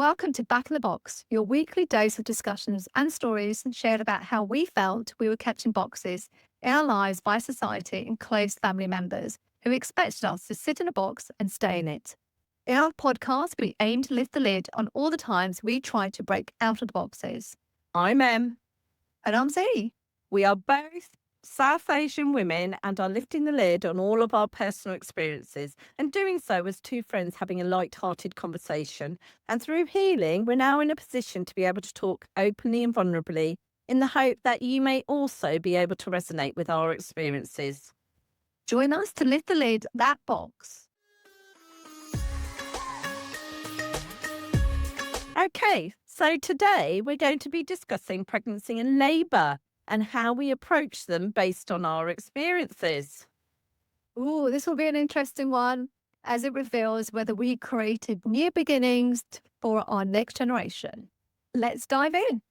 Welcome to Back in the Box, your weekly dose of discussions and stories shared about how we felt we were kept in boxes in our lives by society and close family members who expected us to sit in a box and stay in it. In our podcast, we aim to lift the lid on all the times we tried to break out of the boxes. I'm Em. And I'm Z. We are both South Asian women and are lifting the lid on all of our personal experiences and doing so as two friends having a light-hearted conversation. And through healing, we're now in a position to be able to talk openly and vulnerably in the hope that you may also be able to resonate with our experiences. Join us to lift the lid on that box. Okay, so today we're going to be discussing pregnancy and labour and how we approach them based on our experiences. Ooh, this will be an interesting one as it reveals whether we created new beginnings for our next generation. Let's dive in.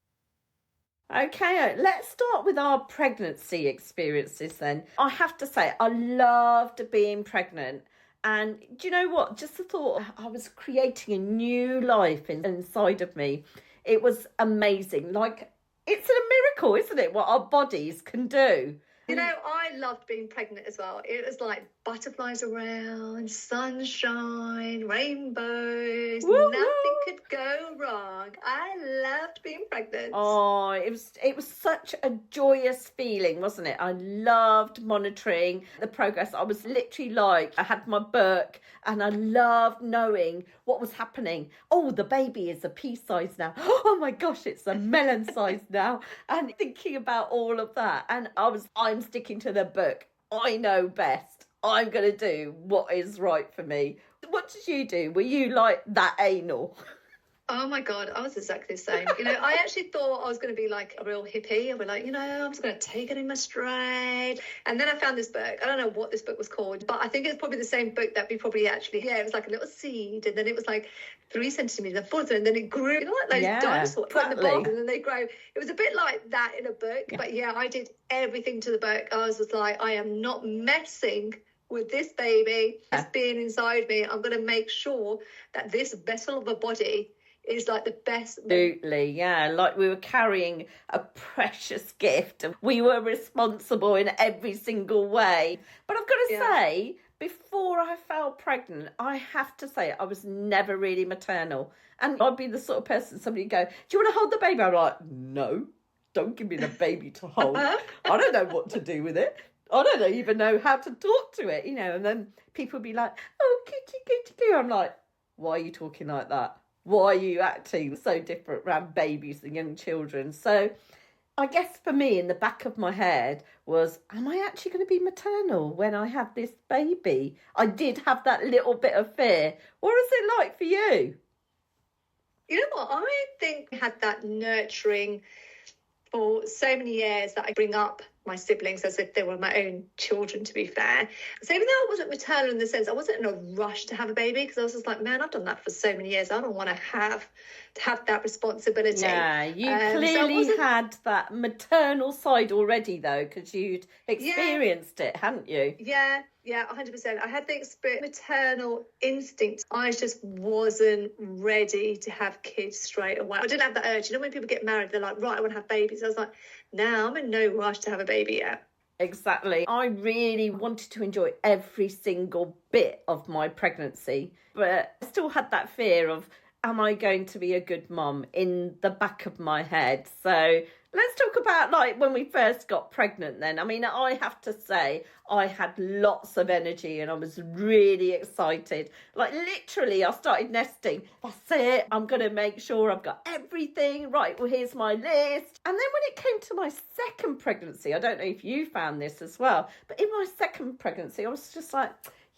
Okay, let's start with our pregnancy experiences then. I have to say, I loved being pregnant. And do you know what? Just the thought I was creating a new life inside of me. It was amazing. Like, it's a miracle, isn't it, what our bodies can do? You know, I loved being pregnant as well. It was like butterflies around, sunshine, rainbows. Woo-hoo. Nothing could go wrong. I loved being pregnant. Oh, it was such a joyous feeling, wasn't it? I loved monitoring the progress. I was literally like, I had my book and I loved knowing what was happening. Oh, the baby is a pea size now. Oh my gosh, it's a melon size now. And thinking about all of that. And I'm sticking to the book. I know best. I'm going to do what is right for me. What did you do? Were you like that anal? Oh my God, I was exactly the same. You know, I actually thought I was going to be like a real hippie. I was like, you know, I'm just going to take it in my stride. And then I found this book. I don't know what this book was called, but I think it's probably the same book that we probably actually, it was like a little seed. And then it was like 3 centimeters and 4 centimeters. And then it grew, you know, like those dinosaurs put in the box and then they grow. It was a bit like that in a book. Yeah. But yeah, I did everything to the book. I was just like, I am not messing with this baby. It's being inside me. I'm going to make sure that this vessel of a body is like the best. Absolutely, yeah. Like we were carrying a precious gift and we were responsible in every single way. But I've got to say, before I fell pregnant, I have to say I was never really maternal. And I'd be the sort of person somebody would go, do you want to hold the baby? I'm like, no, don't give me the baby to hold. I don't know what to do with it. I don't even know how to talk to it, you know. And then people would be like, oh, kitty, kitty, kitty. I'm like, why are you talking like that? Why are you acting so different around babies and young children? So I guess for me, in the back of my head was, am I actually going to be maternal when I have this baby? I did have that little bit of fear. What was it like for you? You know what? I think I had that nurturing for so many years that I bring up my siblings as if they were my own children, to be fair. So even though I wasn't maternal in the sense, I wasn't in a rush to have a baby because I was just like, man, I've done that for so many years. I don't want to have that responsibility. Yeah, you clearly had that maternal side already, though, because you'd experienced it, hadn't you? Yeah, 100%. I had the maternal instinct. I just wasn't ready to have kids straight away. I didn't have that urge. You know, when people get married, they're like, right, I want to have babies. I was like, no, I'm in no rush to have a baby yet. Exactly. I really wanted to enjoy every single bit of my pregnancy, but I still had that fear of, am I going to be a good mum in the back of my head? So let's talk about like when we first got pregnant then. I mean, I have to say I had lots of energy and I was really excited. Like literally I started nesting. That's it. I'm going to make sure I've got everything. Right, well, here's my list. And then when it came to my second pregnancy, I don't know if you found this as well, but in my second pregnancy, I was just like,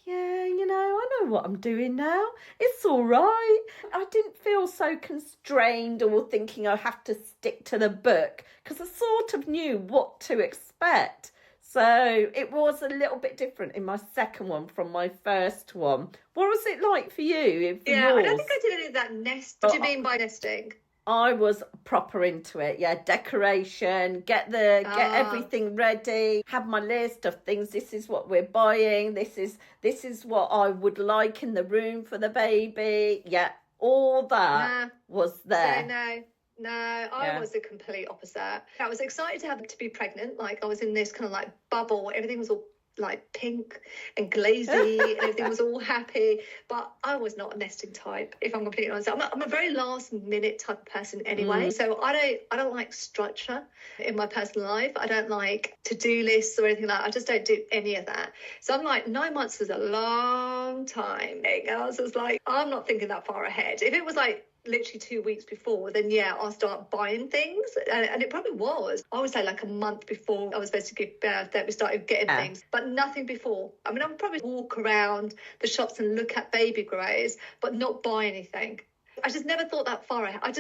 yeah, you know, I know what I'm doing now. It's all right. I didn't feel so constrained or thinking I have to stick to the book because I sort of knew what to expect. So it was a little bit different in my second one from my first one. What was it like for you? I don't think I did any of that nest. What do you mean by nesting? I was proper into it. Yeah, decoration, get everything ready, have my list of things. This is what we're buying. This is what I would like in the room for the baby. Yeah, All that Nah. was So there. no, I was the complete opposite. I was excited to be pregnant. Like I was in this kind of like bubble. Everything was all like pink and glazy and everything was all happy. But I was not a nesting type, if I'm completely honest. I'm a very last minute type of person anyway. So I don't like structure in my personal life. I don't like to-do lists or anything like that. I just don't do any of that. So I'm like, 9 months is a long time. And I was just like, I'm not thinking that far ahead. If it was like literally 2 weeks before, then yeah, I'll start buying things. And it probably was, I would say, like a month before I was supposed to give birth that we started getting things, but nothing before. I mean, I would probably walk around the shops and look at baby grows, but not buy anything. I just never thought that far ahead. I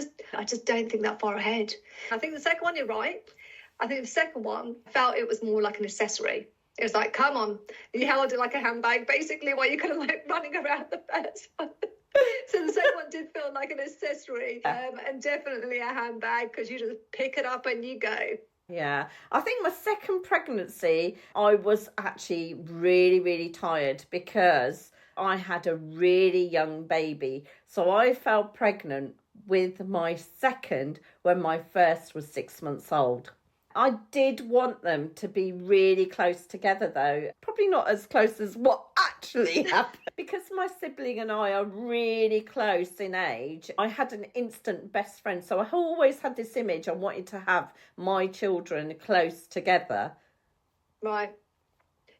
just don't think that far ahead. I think the second one, you're right. I think the second one, I felt it was more like an accessory. It was like, come on, you held it like a handbag, basically, while you're kind of like running around the first one. So the second one did feel like an accessory, and definitely a handbag, because you just pick it up and you go. Yeah, I think my second pregnancy, I was actually really, really tired because I had a really young baby. So I fell pregnant with my second when my first was 6 months old. I did want them to be really close together, though. Probably not as close as what actually happened. Because my sibling and I are really close in age, I had an instant best friend. So I always had this image. I wanted to have my children close together. Right.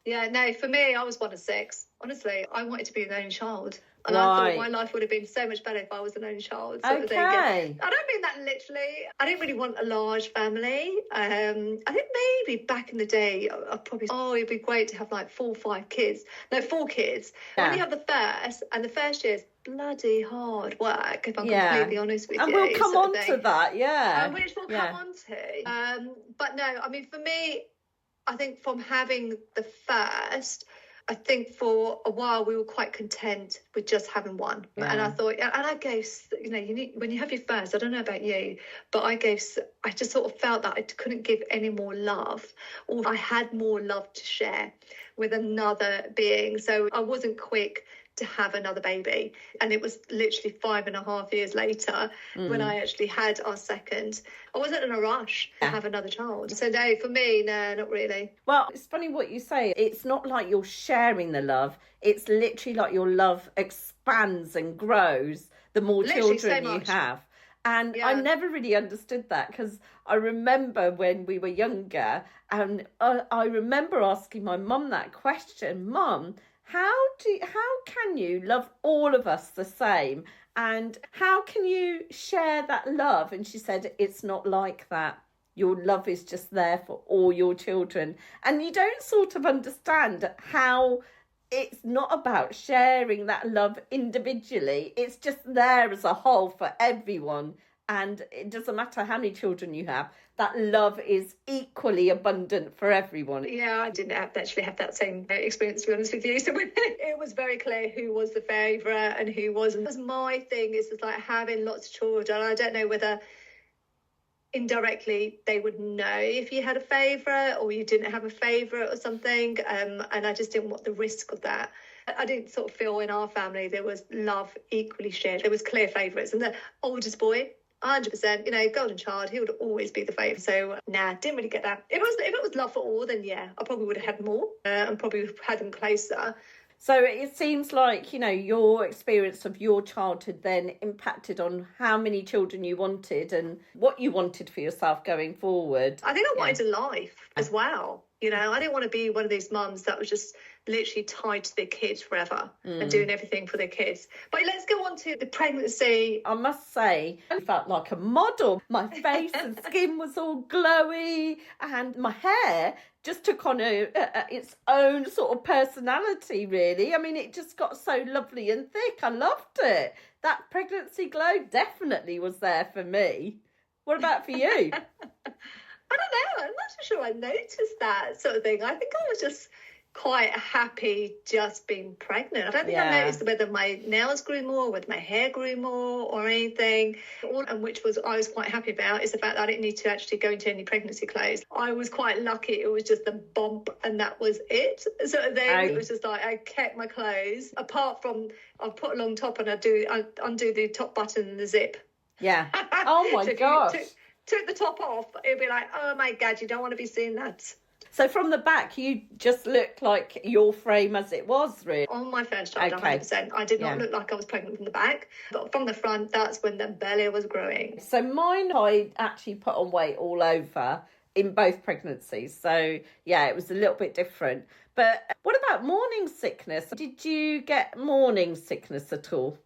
Yeah, no, for me, I was one of six. Honestly, I wanted to be an only child. And I thought my life would have been so much better if I was an only child. Okay. I don't mean that literally. I didn't really want a large family. I think maybe back in the day, I probably, it'd be great to have like 4 or 5 kids. No, 4 kids. Yeah. When you have the first, and the first year's bloody hard work, if I'm completely honest with you. And we'll come on to that, which we'll come on to. But no, I mean, for me, I think from having the first, I think for a while we were quite content with just having one. Yeah. And I thought, and I gave, when you have your first, I don't know about you, but I just sort of felt that I couldn't give any more love, or I had more love to share with another being. So I wasn't quick to have another baby. And it was literally 5.5 years later when I actually had our second. I wasn't in a rush to have another child. So no, for me, no, not really. Well, it's funny what you say. It's not like you're sharing the love. It's literally like your love expands and grows the more children you have. And I never really understood that, because I remember when we were younger, and I remember asking my mum that question, Mum, how can you love all of us the same? And how can you share that love? And she said, it's not like that. Your love is just there for all your children. And you don't sort of understand how it's not about sharing that love individually. It's just there as a whole for everyone. And it doesn't matter how many children you have, that love is equally abundant for everyone. Yeah, I didn't actually have that same experience, to be honest with you. So it was very clear who was the favourite and who wasn't. Because my thing is like having lots of children. I don't know whether indirectly they would know if you had a favourite or you didn't have a favourite or something. And I just didn't want the risk of that. I didn't sort of feel in our family there was love equally shared. There was clear favourites. And the oldest boy, 100%, golden child, he would always be the favourite. So, didn't really get that. If it was love for all, then yeah, I probably would have had more and probably had them closer. So it seems like, your experience of your childhood then impacted on how many children you wanted and what you wanted for yourself going forward. I think I wanted a life as well. I didn't want to be one of these mums that was just literally tied to their kids forever and doing everything for their kids. But let's go on to the pregnancy. I must say, I felt like a model. My face and skin was all glowy, and my hair just took on its own sort of personality, really. I mean, it just got so lovely and thick. I loved it. That pregnancy glow definitely was there for me. What about for you? I don't know. I'm not so sure I noticed that sort of thing. I think I was just quite happy just being pregnant. I don't think I noticed whether my nails grew more, whether my hair grew more or anything. And which I was quite happy about is the fact that I didn't need to actually go into any pregnancy clothes. I was quite lucky. It was just a bump and that was it. So then it was just like I kept my clothes, apart from I'll put a long top and I undo the top button and the zip. Yeah. Oh my gosh. Took the top off, it'd be like, oh my God, you don't want to be seeing that. So from the back, you just looked like your frame as it was, really? On my first child, 100%. I did not look like I was pregnant from the back. But from the front, that's when the belly was growing. So mine, I actually put on weight all over in both pregnancies. So, yeah, it was a little bit different. But what about morning sickness? Did you get morning sickness at all?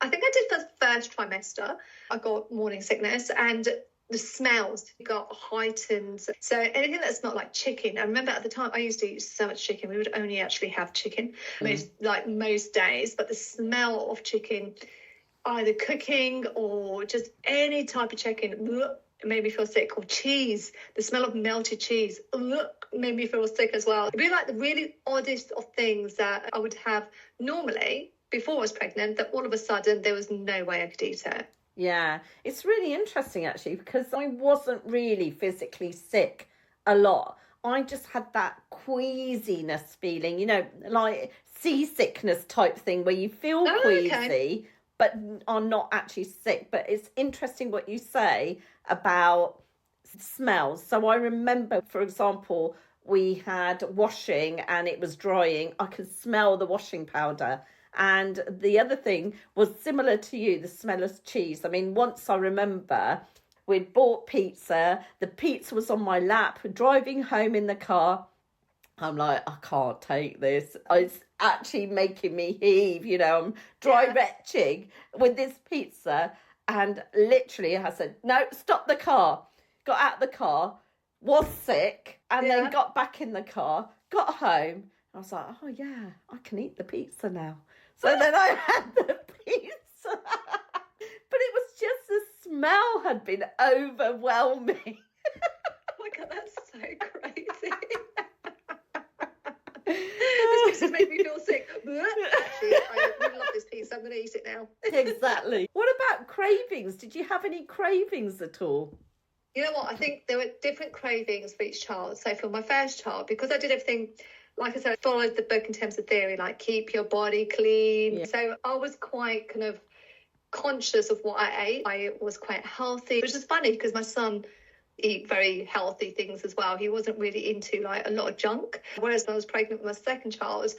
I think I did for the first trimester. I got morning sickness and the smells got heightened. So anything that smelled like chicken. I remember at the time I used to eat so much chicken. We would only actually have chicken most days. But the smell of chicken, either cooking or just any type of chicken, it made me feel sick. Or cheese, the smell of melted cheese made me feel sick as well. It'd be like the really oddest of things that I would have normally before I was pregnant, that all of a sudden there was no way I could eat it. Yeah, it's really interesting actually, because I wasn't really physically sick a lot. I just had that queasiness feeling, like seasickness type thing where you feel queasy, but are not actually sick. But it's interesting what you say about smells. So I remember, for example, we had washing and it was drying. I could smell the washing powder. And the other thing was similar to you, the smell of cheese. I mean, once I remember we'd bought pizza. The pizza was on my lap, driving home in the car. I'm like, I can't take this. It's actually making me heave, I'm dry retching with this pizza. And literally I said, no, stop the car. Got out of the car, was sick, and then got back in the car, got home. I was like, oh yeah, I can eat the pizza now. So then I had the pizza. But it was just the smell had been overwhelming. Oh my God, that's so crazy. This pizza's made me feel sick. Actually, I really love this pizza. I'm going to eat it now. Exactly. What about cravings? Did you have any cravings at all? You know what? I think there were different cravings for each child. So for my first child, because I did everything, like I said, I followed the book in terms of theory, like keep your body clean. Yeah. So I was quite kind of conscious of what I ate. I was quite healthy, which is funny because my son eat very healthy things as well. He wasn't really into like a lot of junk. Whereas when I was pregnant with my second child,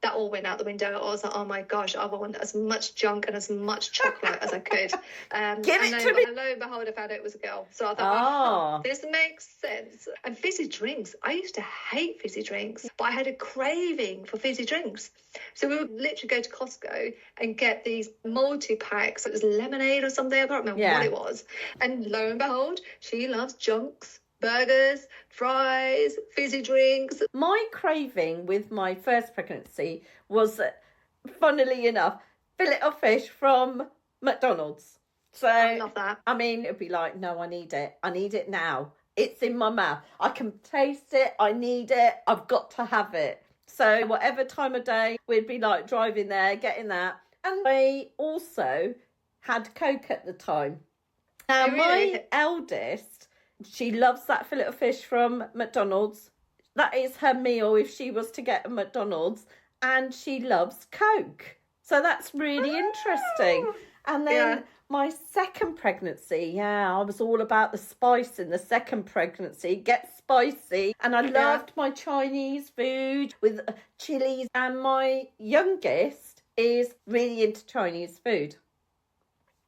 that all went out the window. I was like, oh my gosh, I want as much junk and as much chocolate as I could. Give it to me. And lo and behold, I found out it was a girl. So I thought, this makes sense. And fizzy drinks. I used to hate fizzy drinks, but I had a craving for fizzy drinks. So we would literally go to Costco and get these multi-packs. It was lemonade or something. I can't remember what it was. And lo and behold, she loves junks. Burgers, fries, fizzy drinks. My craving with my first pregnancy was, funnily enough, fillet of fish from McDonald's. So I love that. I mean, it'd be like, no, I need it. I need it now. It's in my mouth. I can taste it. I need it. I've got to have it. So whatever time of day, we'd be like driving there, getting that. And I also had Coke at the time. Now, my eldest, she loves that fillet of fish from McDonald's. That is her meal if she was to get a McDonald's. And she loves Coke. So that's really interesting. And then my second pregnancy, I was all about the spice in the second pregnancy. Get spicy. And I loved my Chinese food with chilies. And my youngest is really into Chinese food.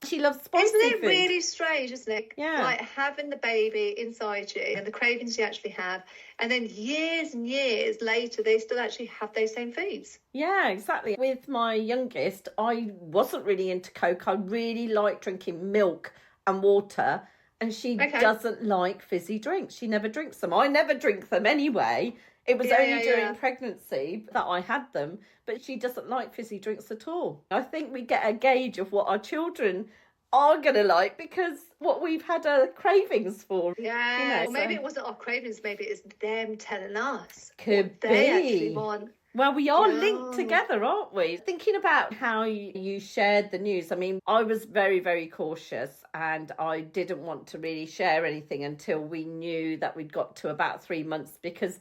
She loves spicy food. Isn't it really strange, isn't it? Yeah. Like having the baby inside you and the cravings you actually have, and then years and years later, they still actually have those same foods. Yeah, exactly. With my youngest, I wasn't really into Coke. I really like drinking milk and water, and she doesn't like fizzy drinks. She never drinks them. I never drink them anyway. It was only during pregnancy that I had them, but she doesn't like fizzy drinks at all. I think we get a gauge of what our children are going to like, because what we've had are cravings for. Yeah, or maybe it wasn't our cravings, maybe it's them telling us Could what they be. actually want. Well, we are linked together, aren't we? Thinking about how you shared the news, I mean, I was very, very cautious, and I didn't want to really share anything until we knew that we'd got to about 3 months, because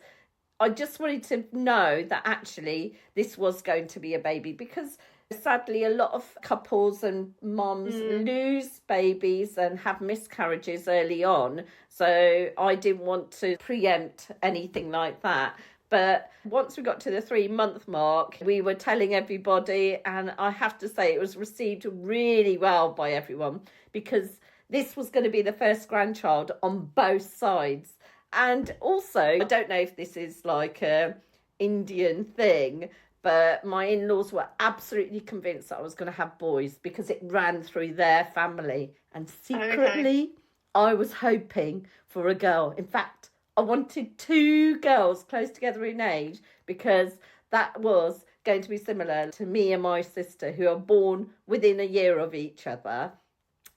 I just wanted to know that actually this was going to be a baby, because sadly a lot of couples and mums lose babies and have miscarriages early on. So I didn't want to preempt anything like that. But once we got to the 3 month mark, we were telling everybody, and I have to say it was received really well by everyone, because this was going to be the first grandchild on both sides. And also, I don't know if this is like a Indian thing, but my in-laws were absolutely convinced that I was going to have boys because it ran through their family. And secretly, I was hoping for a girl. In fact, I wanted 2 girls close together in age, because that was going to be similar to me and my sister, who are born within a year of each other.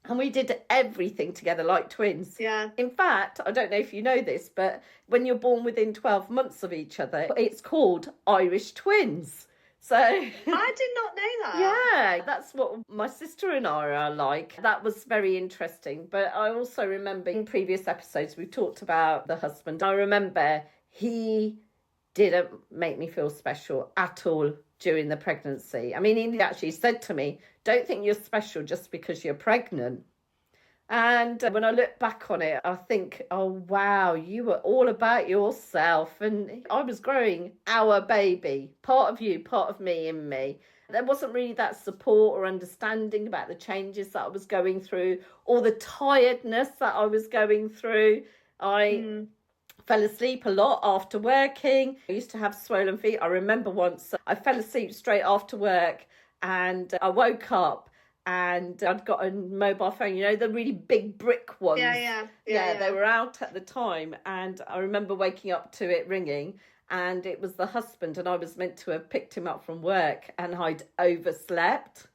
And we did everything together like twins. Yeah. In fact, I don't know if you know this, but when you're born within 12 months of each other, it's called Irish twins. So I did not know that. Yeah, that's what my sister and I are like. That was very interesting. But I also remember in previous episodes, we talked about the husband. I remember he didn't make me feel special at all during the pregnancy. I mean, he actually said to me, don't think you're special just because you're pregnant. And when I look back on it, I think, oh, wow, you were all about yourself. And I was growing our baby, part of you, part of me in me. There wasn't really that support or understanding about the changes that I was going through, or the tiredness that I was going through. I fell asleep a lot after working. I used to have swollen feet. I remember once I fell asleep straight after work, and I woke up and I'd got a mobile phone, you know, the really big brick ones. Yeah, they were out at the time, and I remember waking up to it ringing, and it was the husband, and I was meant to have picked him up from work, and I'd overslept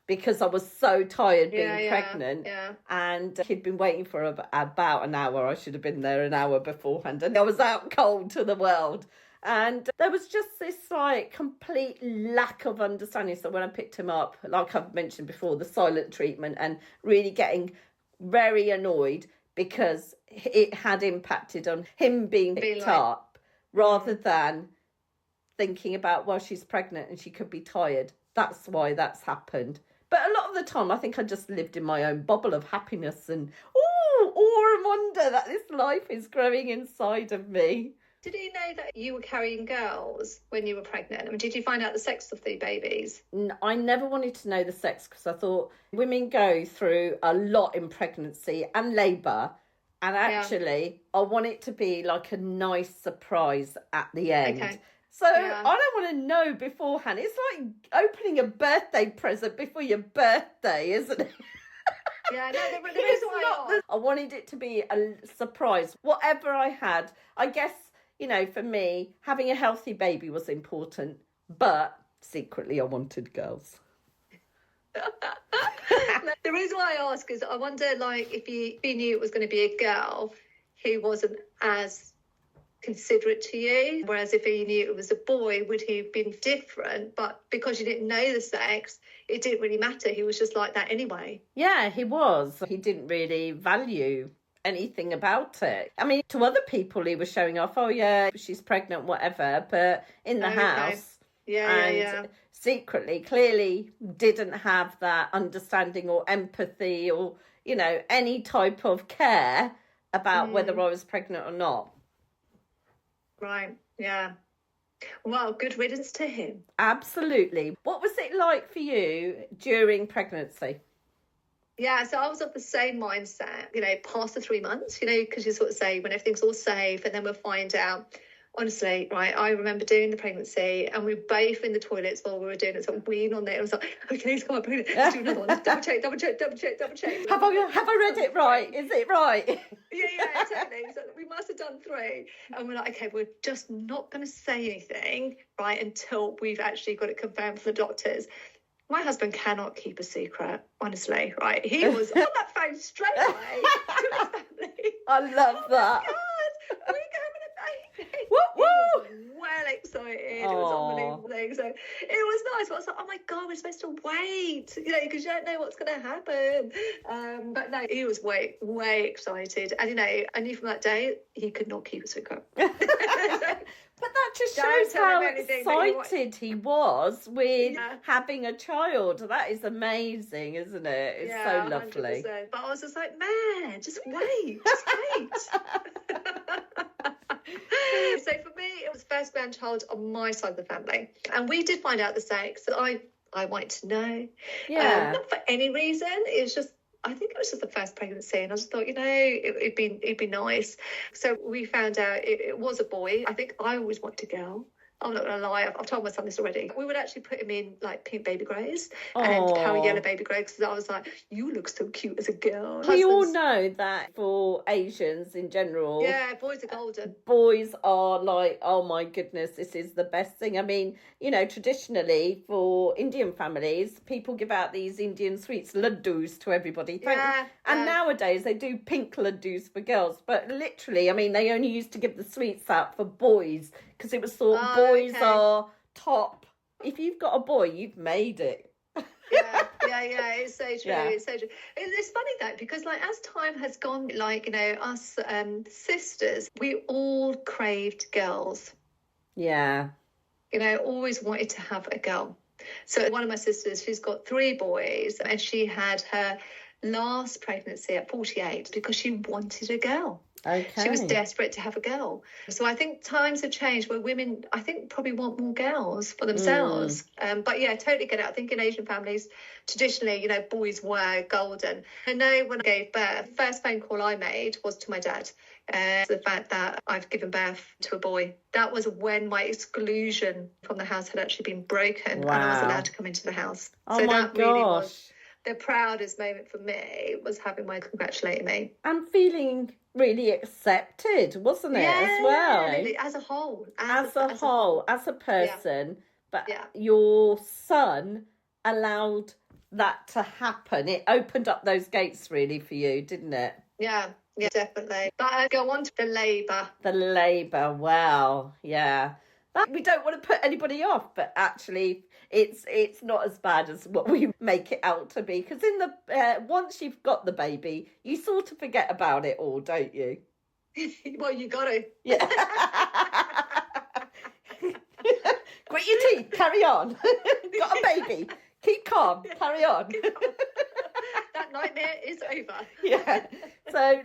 because I was so tired being pregnant. Yeah. And he'd been waiting for about an hour. I should have been there an hour beforehand, and I was out cold to the world. And there was just this like complete lack of understanding. So when I picked him up, like I've mentioned before, the silent treatment, and really getting very annoyed because it had impacted on him being picked up, rather than thinking about, well, she's pregnant and she could be tired. That's why that's happened. But a lot of the time, I think I just lived in my own bubble of happiness and awe and wonder that this life is growing inside of me. Did you know that you were carrying girls when you were pregnant? I mean, did you find out the sex of the babies? I never wanted to know the sex, because I thought women go through a lot in pregnancy and labour. And actually, I want it to be like a nice surprise at the end. Okay. So I don't want to know beforehand. It's like opening a birthday present before your birthday, isn't it? Yeah, no, the reason why I wanted it to be a surprise. Whatever I had, I guess, you know, for me, having a healthy baby was important, but secretly I wanted girls. The reason why I ask is I wonder, like, if he knew it was going to be a girl, he wasn't as considerate to you, whereas if he knew it was a boy, would he have been different? But because you didn't know the sex, it didn't really matter. He was just like that anyway. Yeah, he was. He didn't really value anything about it. I mean, to other people he was showing off, oh yeah, she's pregnant, whatever, but in the house secretly clearly didn't have that understanding or empathy or, you know, any type of care about whether I was pregnant or not. Right, yeah. Well, good riddance to him. Absolutely. What was it like for you during pregnancy? Yeah, so I was of the same mindset, you know, past the 3 months, you know, because you sort of say when everything's all safe, and then we'll find out. Honestly, right, I remember doing the pregnancy, and we were both in the toilets while we were doing it, so weeing on it. I was like, okay, it's quite pregnant. Let's do another one. Let's double check. Have I read it right? Is it right? Yeah, totally. So we must have done 3. And we're like, okay, we're just not going to say anything, right, until we've actually got it confirmed from the doctors. My husband cannot keep a secret, honestly, right? He was on that phone straight away to his family. I love that. Oh my God, we're having a baby. Woo, He was woo. well excited. Aw. It was unbelievable thing. So it was nice. But I was like, oh my God, we're supposed to wait, because you don't know what's going to happen. But no, he was way excited. And, I knew from that day he could not keep a secret. But that just shows how excited he was with having a child. That is amazing, isn't it? It's so lovely. 100%. But I was just like, man, just wait. So for me, it was first grandchild on my side of the family. And we did find out the sex that I wanted to know. Yeah. Not for any reason. It's just, I think it was just the first pregnancy, and I just thought, it'd be nice. So we found out it was a boy. I think I always wanted a girl. I'm not going to lie, I've told my son this already. We would actually put him in like pink baby greys and Power yellow baby greys, because I was like, you look so cute as a girl. We all know that for Asians in general, boys are golden. Boys are like, oh my goodness, this is the best thing. I mean, traditionally for Indian families, people give out these Indian sweets, laddus, to everybody. And nowadays they do pink laddus for girls. But literally, I mean, they only used to give the sweets out for boys, because it was thought boys are top. If you've got a boy, you've made it. Yeah, it's so true. Yeah. It's so true. It's funny though, because as time has gone, us sisters, we all craved girls. Yeah. Always wanted to have a girl. So one of my sisters, she's got 3 boys, and she had her last pregnancy at 48 because she wanted a girl. Okay. She was desperate to have a girl. So I think times have changed where women, I think, probably want more girls for themselves. But yeah, totally get it. I think in Asian families, traditionally, boys were golden. I know when I gave birth, the first phone call I made was to my dad. The fact that I've given birth to a boy. That was when my exclusion from the house had actually been broken. Wow. And I was allowed to come into the house. Oh, so my gosh. Really was the proudest moment for me, was having my congratulating me. And feeling really accepted, wasn't it, as well? As a whole. As a person. Yeah. But your son allowed that to happen. It opened up those gates really for you, didn't it? Yeah, definitely. But I go on to the labour. The labour, wow, yeah. We don't want to put anybody off, but actually it's not as bad as what we make it out to be, because in the once you've got the baby, you sort of forget about it all, don't you? Well, you got to. Yeah. Grit your teeth, carry on. Got a baby, keep calm, carry on. That nightmare is over. Yeah. So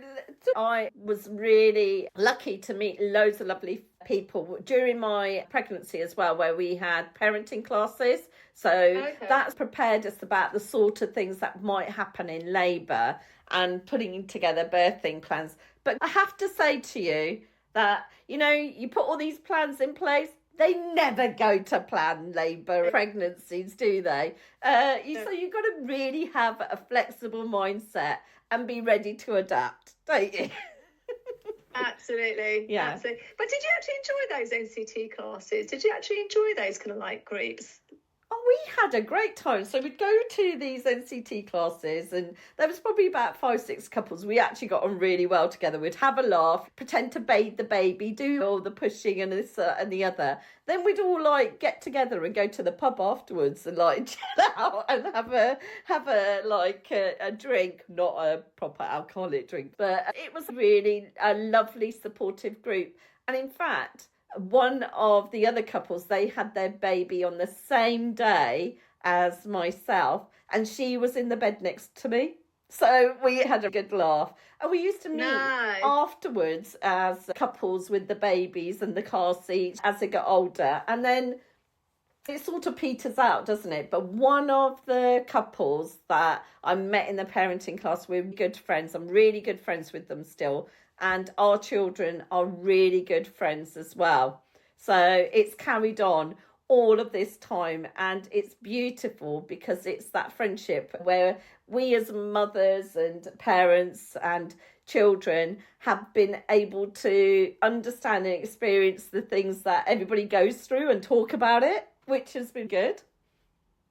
I was really lucky to meet loads of lovely people during my pregnancy as well, where we had parenting classes. So that's prepared us about the sort of things that might happen in labour and putting together birthing plans. But I have to say to you that, you put all these plans in place, they never go to plan labour pregnancies, do they? So you've got to really have a flexible mindset and be ready to adapt, don't you? Absolutely. Yeah. Absolutely. But did you actually enjoy those NCT classes? Did you actually enjoy those kind of groups? Oh, we had a great time. So we'd go to these NCT classes, and there was probably about 5-6 couples. We actually got on really well together. We'd have a laugh, pretend to bathe the baby, do all the pushing and this and the other. Then we'd all get together and go to the pub afterwards and chill out and have a drink, not a proper alcoholic drink. But it was really a lovely supportive group. And in fact, one of the other couples, they had their baby on the same day as myself, and she was in the bed next to me. So we had a good laugh. And we used to meet afterwards as couples with the babies and the car seats as they got older. And then it sort of peters out, doesn't it? But one of the couples that I met in the parenting class, we're good friends. I'm really good friends with them still. And our children are really good friends as well. So it's carried on all of this time, and it's beautiful because it's that friendship where we as mothers and parents and children have been able to understand and experience the things that everybody goes through and talk about it, which has been good.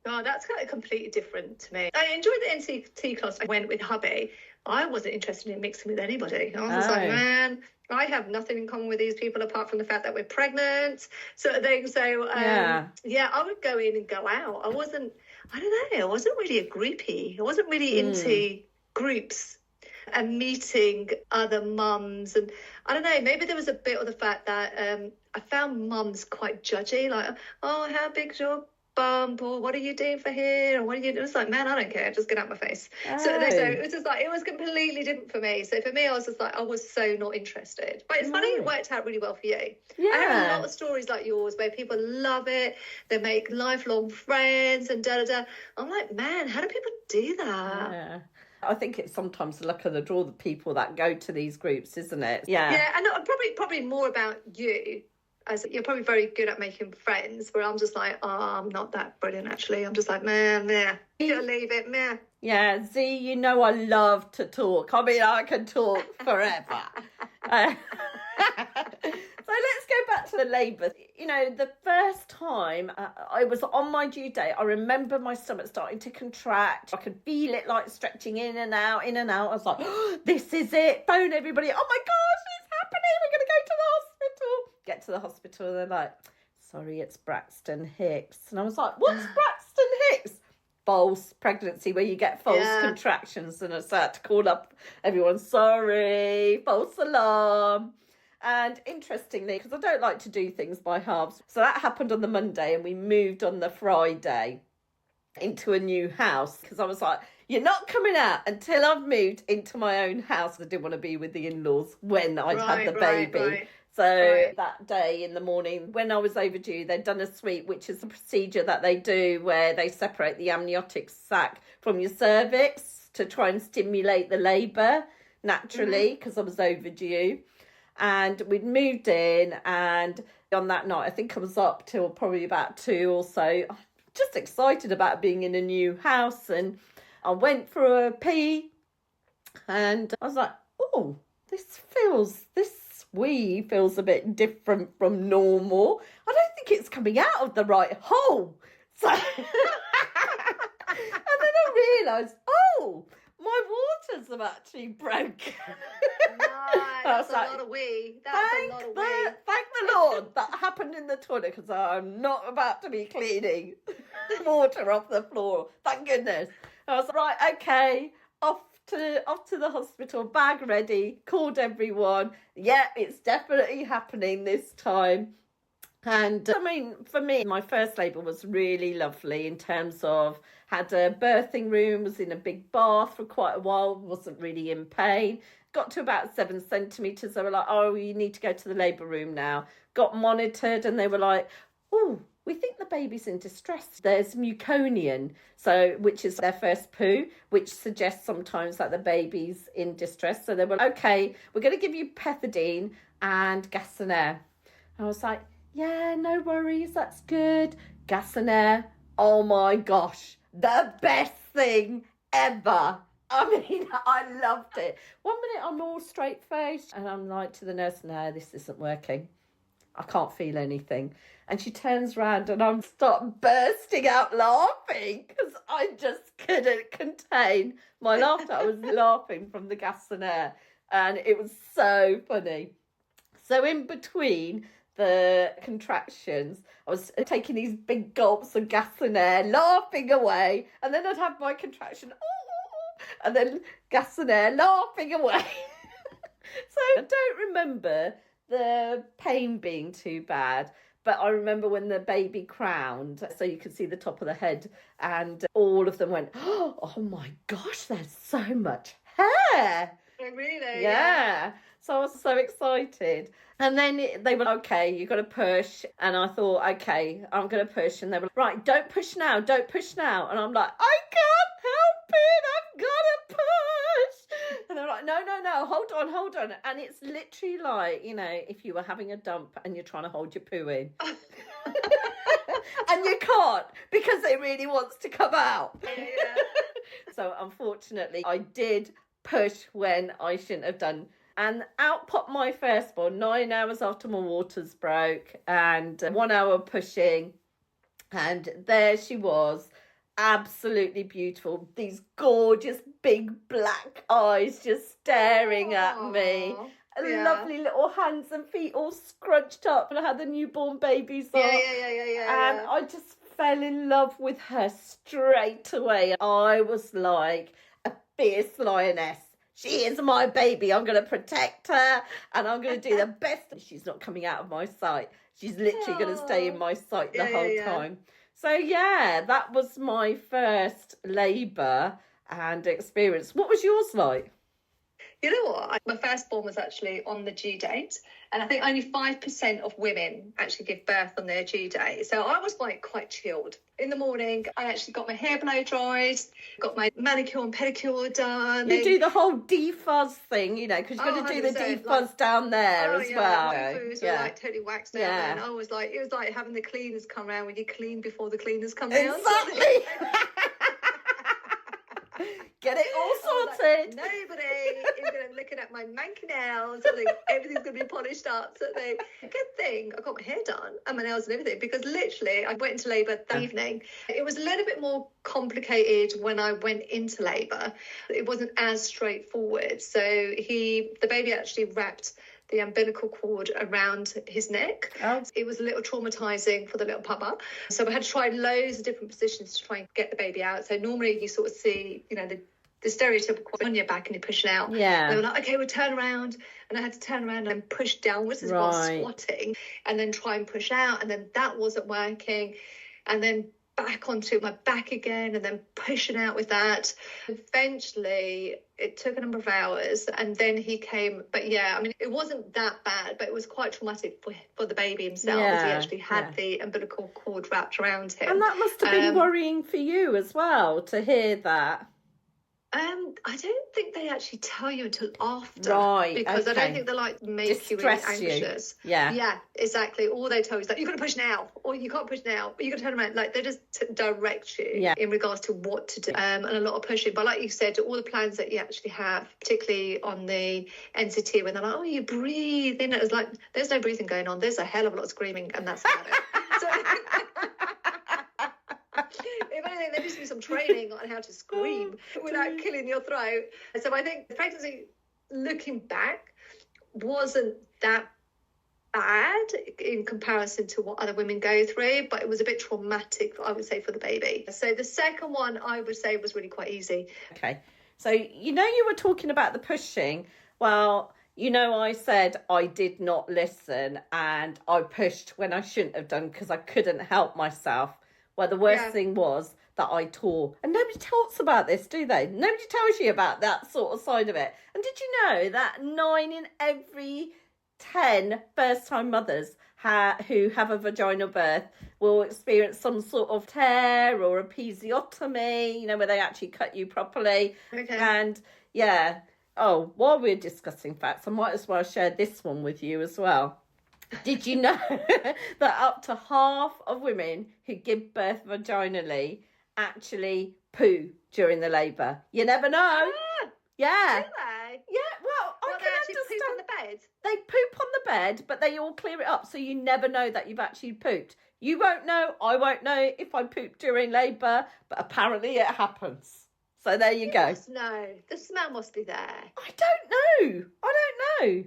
Oh, that's kind of completely different to me. I enjoyed the NCT class. I went with hubby. I wasn't interested in mixing with anybody. I was just like, man, I have nothing in common with these people apart from the fact that we're pregnant, sort of thing. So, yeah, I would go in and go out. I wasn't really a groupie. I wasn't really into groups and meeting other mums. And I don't know, maybe there was a bit of the fact that I found mums quite judgy, like, oh, how big's your bump, or what are you doing for here, or what are you doing? It was like, man, I don't care, just get out my face. So it was just like, it was completely different for me. So for me, I was just like, I was so not interested. But it's funny, it worked out really well for you. I hear a lot of stories like yours where people love it, they make lifelong friends and I'm like, man, how do people do that? I think it's sometimes the luck of the draw, the people that go to these groups, isn't it? Yeah, and probably more about you, as you're probably very good at making friends, where I'm just like, oh, I'm not that brilliant, actually. I'm just like, man, you gotta leave it, man. Yeah, Z, you know I love to talk. I mean, I can talk forever. So let's go back to the labour. You know, the first time I was on my due date, I remember my stomach starting to contract. I could feel it like stretching in and out, in and out. I was like, oh, this is it. Phone everybody. Oh my gosh, it's happening. We're going to go to the hospital. Get to the hospital and they're like, sorry, it's Braxton Hicks. And I was like, what's Braxton Hicks? False pregnancy, where you get false contractions. And I had to call up everyone, sorry, false alarm. And interestingly, because I don't like to do things by halves, so that happened on the Monday and we moved on the Friday into a new house, because I was like, you're not coming out until I've moved into my own house. I didn't want to be with the in-laws when I'd had the baby. Right. So that day in the morning, when I was overdue, they'd done a sweep, which is a procedure that they do where they separate the amniotic sac from your cervix to try and stimulate the labour naturally, because I was overdue. And we'd moved in, and on that night, I think I was up till probably about 2 or so, just excited about being in a new house. And I went for a pee, and I was like, oh, this wee feels a bit different from normal. I don't think it's coming out of the right hole. So, and then I realised, oh, my waters have actually broken. That's a lot of wee. Thank the Lord that happened in the toilet, because I'm not about to be cleaning water off the floor. Thank goodness. I was like, right, okay, off to the hospital, bag ready, called everyone. Yeah, it's definitely happening this time. And I mean, for me, my first labour was really lovely in terms of had a birthing room, was in a big bath for quite a while, wasn't really in pain. Got to about 7 centimetres. They were like, oh, you need to go to the labour room now. Got monitored and they were like, oh, we think the baby's in distress. There's meconium, so which is their first poo, which suggests sometimes that the baby's in distress. So they were like, okay, we're going to give you pethidine and gas and air. I was like, yeah, no worries, that's good. Gas and air, oh my gosh, the best thing ever. I mean, I loved it. 1 minute I'm all straight-faced and I'm like to the nurse, no, this isn't working. I can't feel anything. And she turns around and I'm start bursting out laughing because I just couldn't contain my laughter. I was laughing from the gas and air and it was so funny. So in between the contractions, I was taking these big gulps of gas and air, laughing away, and then I'd have my contraction, and then gas and air, laughing away. So I don't remember the pain being too bad, but I remember when the baby crowned, so you could see the top of the head, and all of them went, oh my gosh, there's so much hair. Oh, really? Yeah. So I was so excited. And then they were, okay, you've got to push. And I thought, okay, I'm going to push. And they were like, right, don't push now, don't push now. And I'm like, I can't help it, I've got to push. And they're like, no, hold on. And it's literally like, you know, if you were having a dump and you're trying to hold your poo in. And you can't because it really wants to come out. Yeah. So unfortunately, I did push when I shouldn't have done. And out popped my firstborn 9 hours after my waters broke, and 1 hour pushing, and there she was, absolutely beautiful. These gorgeous big black eyes just staring at me. Yeah. Lovely little hands and feet all scrunched up, and I had the newborn babies on. Yeah. And I just fell in love with her straight away. I was like a fierce lioness. She is my baby. I'm going to protect her, and I'm going to do the best. She's not coming out of my sight. She's literally going to stay in my sight the whole time. So, yeah, that was my first labour and experience. What was yours like? You know what? My firstborn was actually on the due date, and I think only 5% of women actually give birth on their due date. So I was like quite chilled. In the morning, I actually got my hair blow dried, got my manicure and pedicure done. You do the whole defuzz thing, you know, because you've got to do the defuzz down there as well. My food were like totally waxed out, and I was like, it was like having the cleaners come around when you clean before the cleaners come down. Exactly. Get it all sorted. Like, nobody is going to looking at my manky nails. I think everything's going to be polished up. So good thing I got my hair done and my nails and everything, because literally I went into labour that evening. It was a little bit more complicated when I went into labour. It wasn't as straightforward. So the baby actually wrapped the umbilical cord around his neck. It was a little traumatizing for the little papa. So I had to try loads of different positions to try and get the baby out. So normally you sort of see, you know, the stereotypical on your back and you're pushing out. Yeah. They were like, okay, we'll turn around. And I had to turn around and push downwards as well, squatting, and then try and push out. And then that wasn't working. And then back onto my back again, and then pushing out with that. Eventually, it took a number of hours, and then he came. But yeah, I mean, it wasn't that bad, but it was quite traumatic for the baby himself, as he actually had the umbilical cord wrapped around him. And that must have been worrying for you as well, to hear that. I don't think they actually tell you until after. Right, because I don't think they like make you really anxious. Yeah, exactly. All they tell you is that you're going to push now, or you can't push now, but you're going to turn around. Like, they just direct you in regards to what to do, and a lot of pushing. But like you said, all the plans that you actually have, particularly on the NCT, when they're like, oh, you breathe in, it's like, there's no breathing going on. There's a hell of a lot of screaming, and that's about it. So, if anything, there needs to be some training on how to scream without killing your throat. So I think the pregnancy, looking back, wasn't that bad in comparison to what other women go through, but it was a bit traumatic, I would say, for the baby. So the second one, I would say, was really quite easy. Okay. So, you know, you were talking about the pushing. Well, you know, I said I did not listen and I pushed when I shouldn't have done because I couldn't help myself. Well, the worst thing was that I tore. And nobody talks about this, do they? Nobody tells you about that sort of side of it. And did you know that 9 in every 10 first-time mothers who have a vaginal birth will experience some sort of tear or episiotomy, you know, where they actually cut you properly. Okay. And, while we're discussing facts, I might as well share this one with you as well. Did you know that up to half of women who give birth vaginally actually poo during the labour? You never know. Yeah. Really? Yeah, well, I can they actually understand. poop on the bed? They poop on the bed, but they all clear it up, so you never know that you've actually pooped. You won't know, I won't know if I pooped during labour, but apparently it happens. So there you go. No, the smell must be there. I don't know.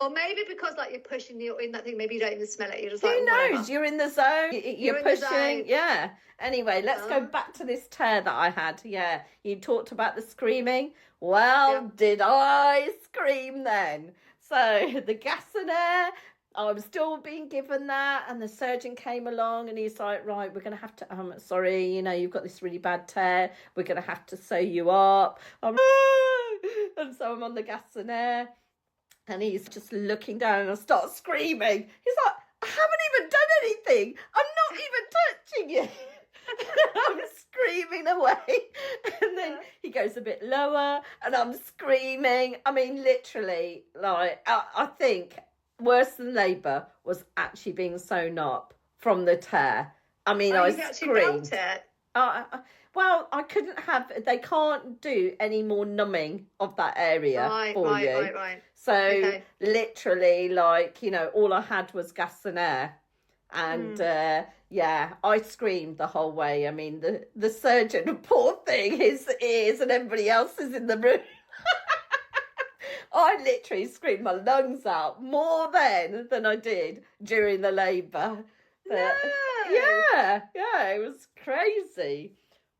Or maybe because, like, you're pushing, you're in that thing, maybe you don't even smell it. You're just Who like, knows? whatever. You're in the zone. You're in the pushing. zone. Yeah. Anyway, let's go back to this tear that I had. Yeah. You talked about the screaming. Well, did I scream then? So the gas and air, I was still being given that, and the surgeon came along and he's like, right, we're going to have to, sorry, you know, you've got this really bad tear. We're going to have to sew you up. And so I'm on the gas and air. And he's just looking down and I start screaming. He's like, I haven't even done anything. I'm not even touching you. I'm screaming away. And then he goes a bit lower and I'm screaming. I mean, literally, like, I think worse than labour was actually being sewn up from the tear. I mean, I screamed. Well, I couldn't have, they can't do any more numbing of that area for you. Right. So literally, like, you know, all I had was gas and air. And, Yeah, I screamed the whole way. I mean, the surgeon, poor thing, his ears and everybody else is in the room. I literally screamed my lungs out more then than I did during the labour. But No. yeah, it was crazy.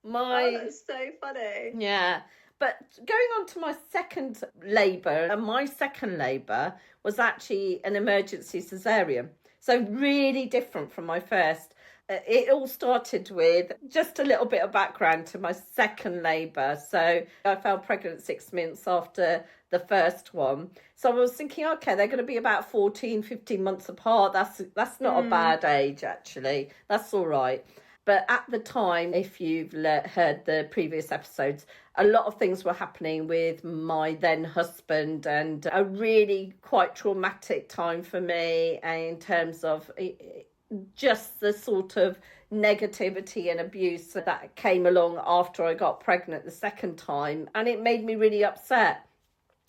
Oh, that's so funny. Yeah. But going on to my second labour, and my second labour was actually an emergency caesarean. So really different from my first. It all started with just a little bit of background to my second labour. So I fell pregnant 6 months after the first one. So I was thinking, okay, they're going to be about 14, 15 months apart. That's not a bad age, actually. That's all right. But at the time, if you've heard the previous episodes, a lot of things were happening with my then husband, and a really quite traumatic time for me in terms of just the sort of negativity and abuse that came along after I got pregnant the second time. And it made me really upset.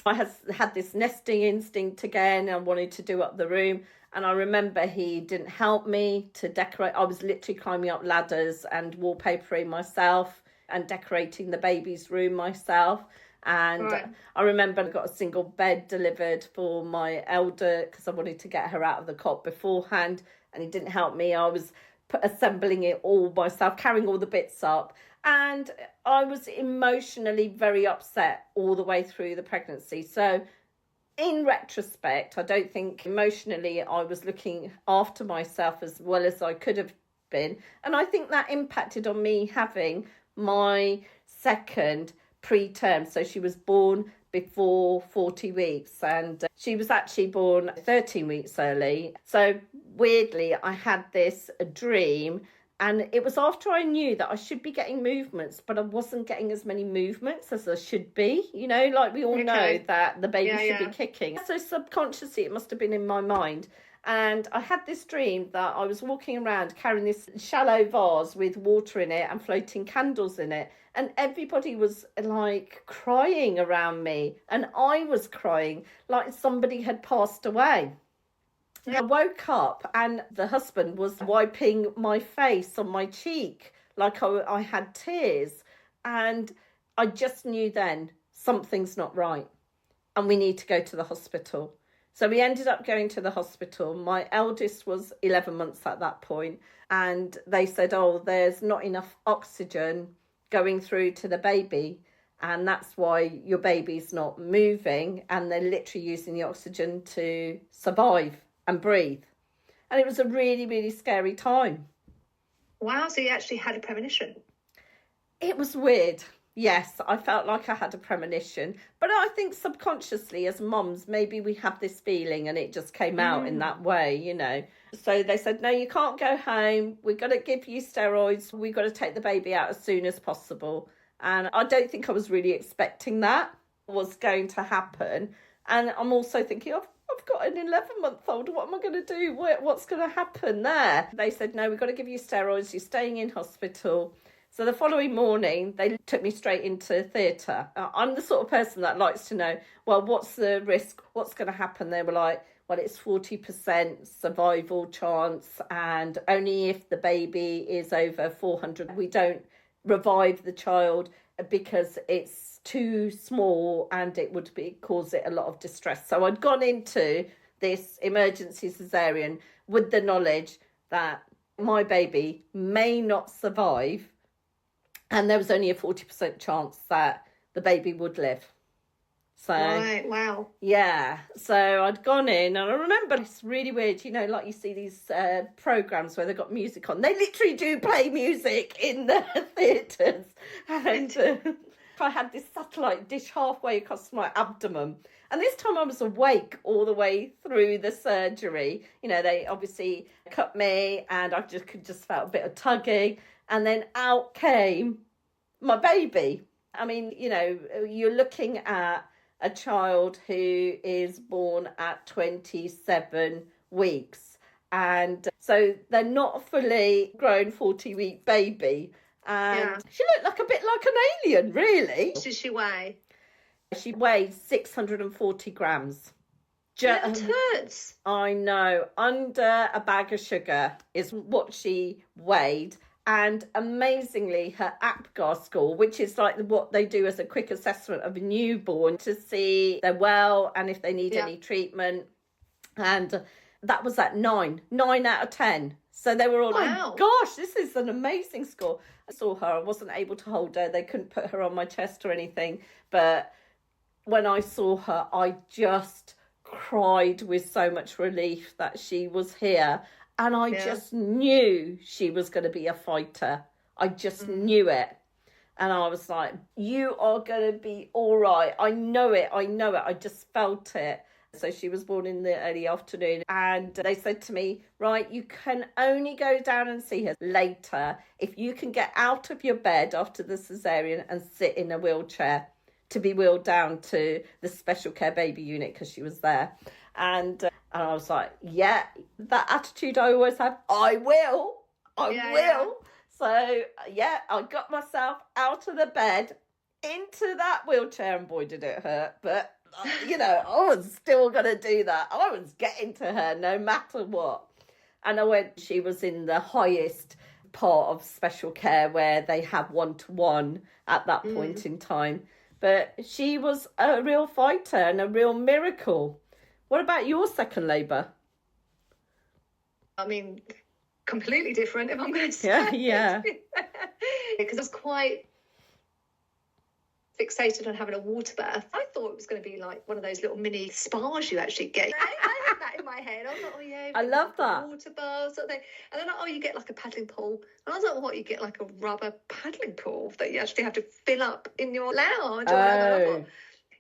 I had this nesting instinct again. I wanted to do up the room. And I remember he didn't help me to decorate. I was literally climbing up ladders and wallpapering myself and decorating the baby's room myself. And I remember I got a single bed delivered for my elder because I wanted to get her out of the cot beforehand. And he didn't help me. I was assembling it all myself, carrying all the bits up. And I was emotionally very upset all the way through the pregnancy. So in retrospect, I don't think emotionally I was looking after myself as well as I could have been. And I think that impacted on me having my second preterm. So she was born before 40 weeks and she was actually born 13 weeks early. So weirdly, I had this dream. And it was after I knew that I should be getting movements, but I wasn't getting as many movements as I should be. You know, like we all know that the baby should be kicking. So subconsciously, it must have been in my mind. And I had this dream that I was walking around carrying this shallow vase with water in it and floating candles in it. And everybody was like crying around me. And I was crying like somebody had passed away. I woke up and the husband was wiping my face on my cheek like I had tears. And I just knew then something's not right and we need to go to the hospital. So we ended up going to the hospital. My eldest was 11 months at that point. And they said, oh, there's not enough oxygen going through to the baby. And that's why your baby's not moving. And they're literally using the oxygen to survive and breathe. And it was a really, really scary time. Wow, so you actually had a premonition? It was weird. Yes, I felt like I had a premonition. But I think subconsciously as mums, maybe we have this feeling and it just came out in that way, you know. So they said, no, you can't go home. We've got to give you steroids. We've got to take the baby out as soon as possible. And I don't think I was really expecting that was going to happen. And I'm also thinking, I've got an 11-month-old. What am I going to do? What's going to happen there? They said, no, we've got to give you steroids. You're staying in hospital. So the following morning, they took me straight into theatre. I'm the sort of person that likes to know, well, what's the risk? What's going to happen? They were like, well, it's 40% survival chance. And only if the baby is over 400, we don't revive the child because it's too small and it would cause it a lot of distress. So I'd gone into this emergency caesarean with the knowledge that my baby may not survive and there was only a 40% chance that the baby would live. So, right, wow. Yeah, so I'd gone in and I remember it's really weird, you know, like you see these programmes where they've got music on. They literally do play music in the theatres. And I had this satellite dish halfway across my abdomen. And this time I was awake all the way through the surgery. You know, they obviously cut me and I could just felt a bit of tugging. And then out came my baby. I mean, you know, you're looking at a child who is born at 27 weeks. And so they're not a fully grown 40-week baby. And she looked like a bit like an alien, really. What did she weigh? She weighed 640 grams. Little turds. I know. Under a bag of sugar is what she weighed. And amazingly, her APGAR score, which is like what they do as a quick assessment of a newborn to see if they're well and if they need any treatment. And that was at 9 out of 10. So they were all like, gosh, this is an amazing score. I saw her. I wasn't able to hold her. They couldn't put her on my chest or anything. But when I saw her, I just cried with so much relief that she was here. And I just knew she was going to be a fighter. I just knew it. And I was like, you are going to be all right. I know it. I just felt it. So she was born in the early afternoon. And they said to me, right, you can only go down and see her later if you can get out of your bed after the cesarean and sit in a wheelchair to be wheeled down to the special care baby unit because she was there. And I was like, yeah, that attitude I always have, I will. So, I got myself out of the bed, into that wheelchair, and boy, did it hurt. But, I was still going to do that. I was getting to her no matter what. And she was in the highest part of special care where they have one-to-one at that point in time. But she was a real fighter and a real miracle. What about your second labour? I mean, completely different, if I'm going to say. Yeah. Because I was quite fixated on having a water bath. I thought it was going to be like one of those little mini spas you actually get. I had that in my head. I was like, I love that. Water bath, sort of thing. And then, you get like a paddling pool. And I was like, what? You get like a rubber paddling pool that you actually have to fill up in your lounge or whatever.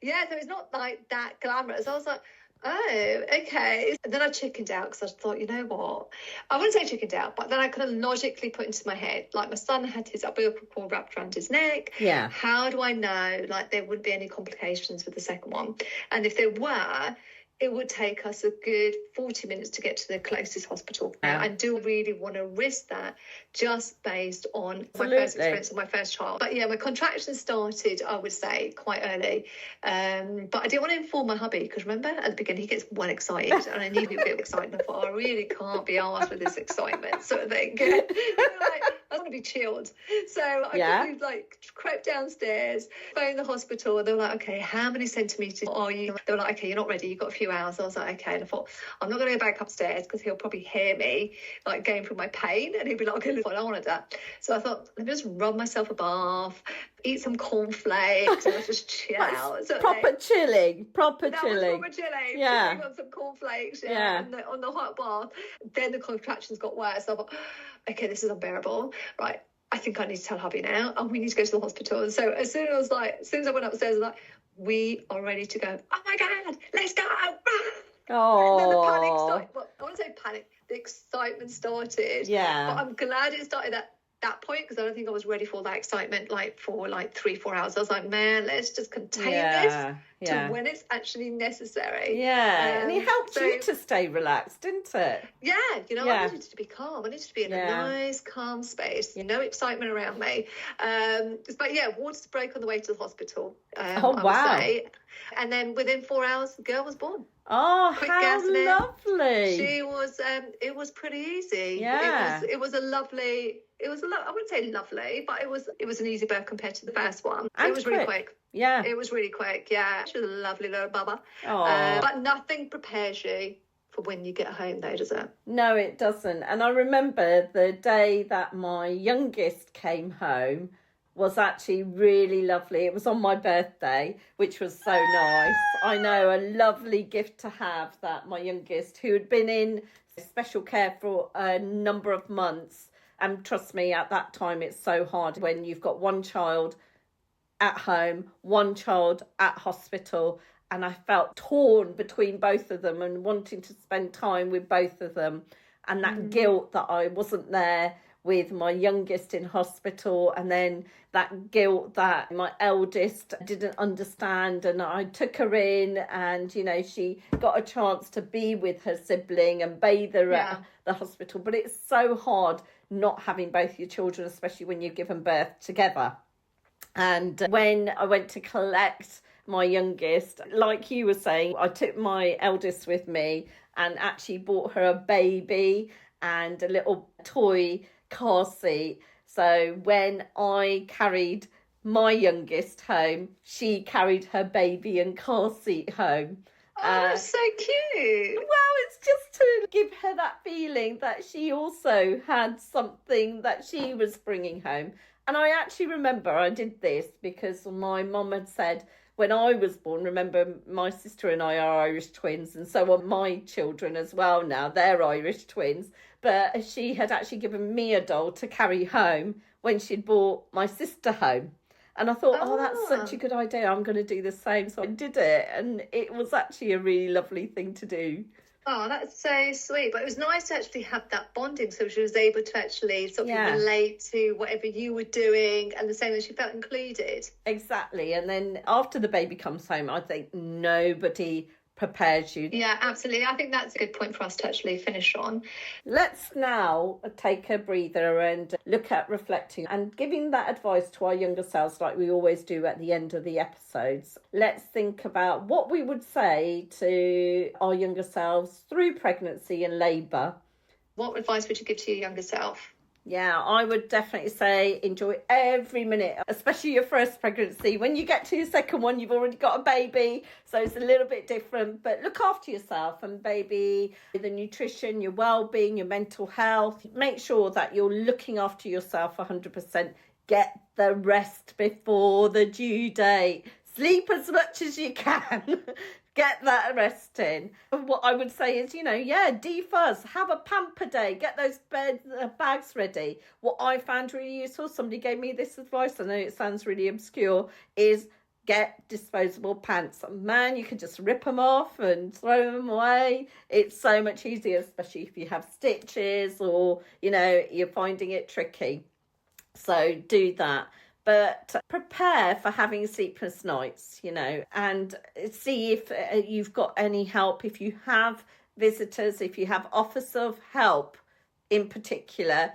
Yeah, so it's not like that glamorous. I was like, oh, okay. And then I chickened out because I thought, you know what? I wouldn't say chickened out, but then I kind of logically put into my head, like my son had his umbilical cord wrapped around his neck. Yeah. How do I know, like, there wouldn't be any complications with the second one? And if there were, it would take us a good 40 minutes to get to the closest hospital. Now, I do really want to risk that just based on my first experience of my first child. But yeah, my contractions started, I would say, quite early. But I didn't want to inform my hubby because remember, at the beginning, he gets well excited and I knew he'd be a bit excited. And I thought, I really can't be asked with this excitement sort of thing. I want to be chilled. So I quickly crept downstairs, phoned the hospital, and they were like, okay, how many centimetres are you? They were like, okay, you're not ready, you've got a few hours. I was like, okay. And I thought, I'm not going to go back upstairs because he'll probably hear me like going through my pain and he'll be like, okay, I don't want to do. So I thought, let me just rub myself a bath, eat some cornflakes and just chill out. So proper chilling. Was proper chilling. Yeah. Chilling on some cornflakes on the hot bath. Then the contractions got worse. So I thought, okay, this is unbearable. Right, I think I need to tell hubby now and we need to go to the hospital. And so as soon as I went upstairs, I was like, we are ready to go. Oh my God, let's go. Oh. And then the panic started. Well, I want to say panic. The excitement started. Yeah. But I'm glad it started at that point because I don't think I was ready for that excitement for 3-4 hours. I was like, man, let's just contain this to when it's actually necessary. Yeah. And it helped you to stay relaxed, didn't it? Yeah. I needed to be calm. I needed to be in a nice, calm space. No excitement around me. But yeah, water to break on the way to the hospital. I would say. And then within 4 hours, the girl was born. Oh, quick how lovely. She was, it was pretty easy. Yeah. It was a lovely, I wouldn't say lovely, but it was an easy birth compared to the first one. And it was really quick. Yeah. It was really quick, yeah. She was a lovely little bubba. But nothing prepares you for when you get home though, does it? No, it doesn't. And I remember the day that my youngest came home was actually really lovely. It was on my birthday, which was so nice. I know, a lovely gift to have that my youngest, who had been in special care for a number of months, and trust me, at that time it's so hard when you've got one child at home, one child at hospital, and I felt torn between both of them and wanting to spend time with both of them, and that guilt that I wasn't there with my youngest in hospital, and then that guilt that my eldest didn't understand, and I took her in and she got a chance to be with her sibling and bathe her at the hospital. But it's so hard not having both your children, especially when you've given birth together. And when I went to collect my youngest. Like you were saying, I took my eldest with me and actually bought her a baby and a little toy car seat. So when I carried my youngest home, she carried her baby and car seat home. Oh, that's so cute. Well, it's just to give her that feeling that she also had something that she was bringing home. And I actually remember I did this because my mum had said when I was born, remember my sister and I are Irish twins, and so are my children as well now. They're Irish twins. But she had actually given me a doll to carry home when she'd brought my sister home. And I thought, oh, that's such a good idea. I'm going to do the same. So I did it. And it was actually a really lovely thing to do. Oh, that's so sweet. But it was nice to actually have that bonding. So she was able to actually sort of relate to whatever you were doing, and the same as she felt included. Exactly. And then after the baby comes home, I think nobody prepares you. Yeah, absolutely. I think that's a good point for us to actually finish on. Let's now take a breather and look at reflecting and giving that advice to our younger selves like we always do at the end of the episodes. Let's think about what we would say to our younger selves through pregnancy and labour. What advice would you give to your younger self? Yeah, I would definitely say enjoy every minute, especially your first pregnancy. When you get to your second one, you've already got a baby, so it's a little bit different. But look after yourself and baby, the nutrition, your well-being, your mental health. Make sure that you're looking after yourself 100%. Get the rest before the due date. Sleep as much as you can. Get that rest in. What I would say is, defuzz, have a pamper day, get those bags ready. What I found really useful, somebody gave me this advice, I know it sounds really obscure, is get disposable pants. Man, you can just rip them off and throw them away. It's so much easier, especially if you have stitches or, you're finding it tricky. So do that. But prepare for having sleepless nights, and see if you've got any help. If you have visitors, if you have offers of help in particular,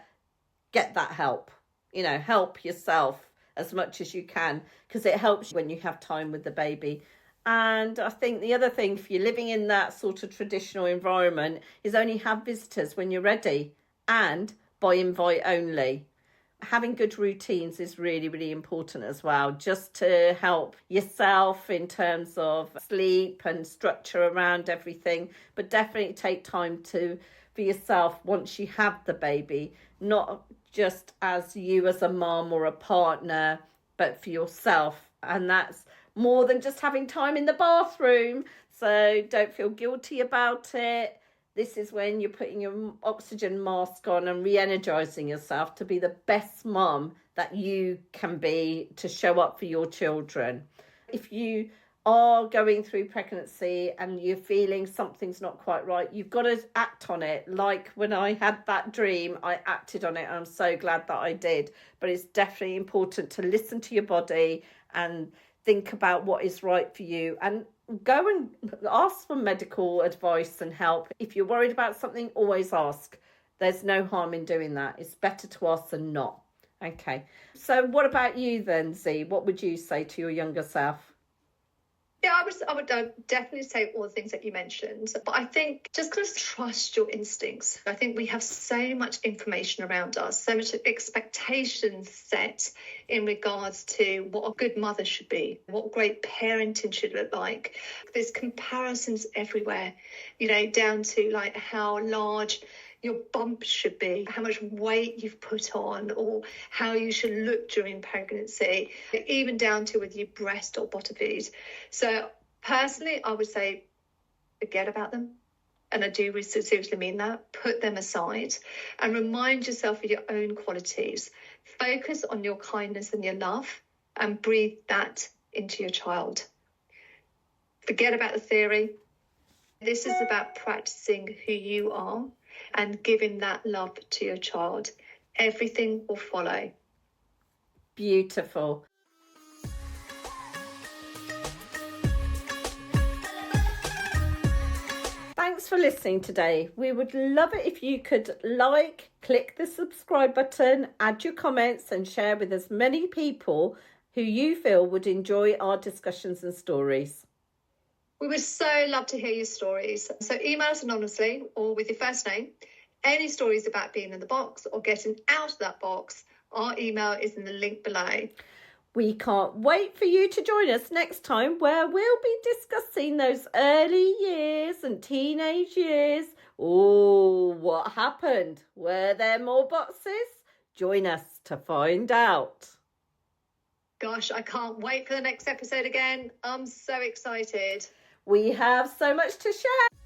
get that help. Help yourself as much as you can, because it helps when you have time with the baby. And I think the other thing, if you're living in that sort of traditional environment, is only have visitors when you're ready and by invite only. Having good routines is really, really important as well, just to help yourself in terms of sleep and structure around everything. But definitely take time for yourself once you have the baby, not just as you as a mum or a partner, but for yourself. And that's more than just having time in the bathroom. So don't feel guilty about it. This is when you're putting your oxygen mask on and re-energizing yourself to be the best mum that you can be, to show up for your children. If you are going through pregnancy and you're feeling something's not quite right, you've got to act on it. Like when I had that dream, I acted on it. I'm so glad that I did. But it's definitely important to listen to your body and think about what is right for you, and go and ask for medical advice and help. If you're worried about something, always ask. There's no harm in doing that. It's better to ask than not. Okay. So what about you then, Z? What would you say to your younger self? Yeah, I would definitely say all the things that you mentioned. But I think just kind of trust your instincts. I think we have so much information around us, so much expectations set in regards to what a good mother should be, what great parenting should look like. There's comparisons everywhere, down to like how large your bump should be, how much weight you've put on, or how you should look during pregnancy, even down to whether you breast or bottom feed. So personally, I would say forget about them. And I do seriously mean that. Put them aside and remind yourself of your own qualities. Focus on your kindness and your love and breathe that into your child. Forget about the theory. This is about practicing who you are and giving that love to your child. Everything will follow. Beautiful. Thanks for listening today. We would love it if you could click the subscribe button, add your comments and share with as many people who you feel would enjoy our discussions and stories. We would so love to hear your stories. So email us anonymously or with your first name. Any stories about being in the box or getting out of that box, our email is in the link below. We can't wait for you to join us next time, where we'll be discussing those early years and teenage years. Oh, what happened? Were there more boxes? Join us to find out. Gosh, I can't wait for the next episode again. I'm so excited. We have so much to share.